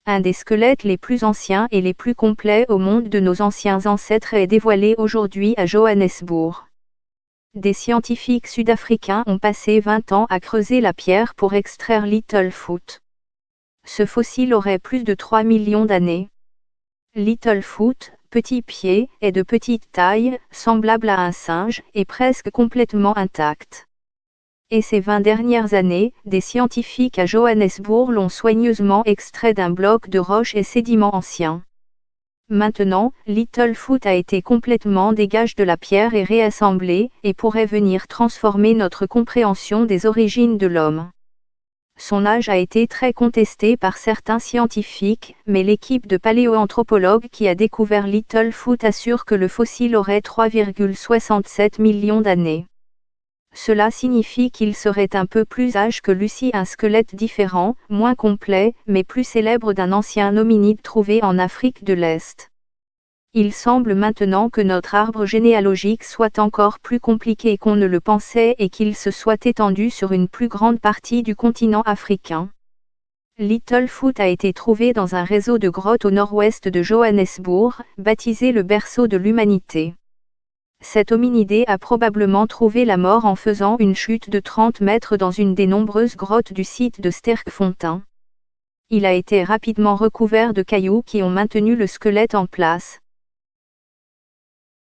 Un des squelettes les plus anciens et les plus complets au monde de nos anciens ancêtres est dévoilé aujourd'hui à Johannesburg. Des scientifiques sud-africains ont passé 20 ans à creuser la pierre pour extraire Littlefoot. Ce fossile aurait plus de 3 millions d'années. Littlefoot, petit pied, est de petite taille, semblable à un singe, et presque complètement intact. Et ces 20 dernières années, des scientifiques à Johannesburg l'ont soigneusement extrait d'un bloc de roches et sédiments anciens. Maintenant, Littlefoot a été complètement dégagé de la pierre et réassemblé, et pourrait venir transformer notre compréhension des origines de l'homme. Son âge a été très contesté par certains scientifiques, mais l'équipe de paléoanthropologues qui a découvert Littlefoot assure que le fossile aurait 3,67 millions d'années. Cela signifie qu'il serait un peu plus âgé que Lucy, un squelette différent, moins complet, mais plus célèbre d'un ancien hominide trouvé en Afrique de l'Est. Il semble maintenant que notre arbre généalogique soit encore plus compliqué qu'on ne le pensait et qu'il se soit étendu sur une plus grande partie du continent africain. Littlefoot a été trouvé dans un réseau de grottes au nord-ouest de Johannesburg, baptisé le berceau de l'humanité. Cet hominidé a probablement trouvé la mort en faisant une chute de 30 mètres dans une des nombreuses grottes du site de Sterkfontein. Il a été rapidement recouvert de cailloux qui ont maintenu le squelette en place.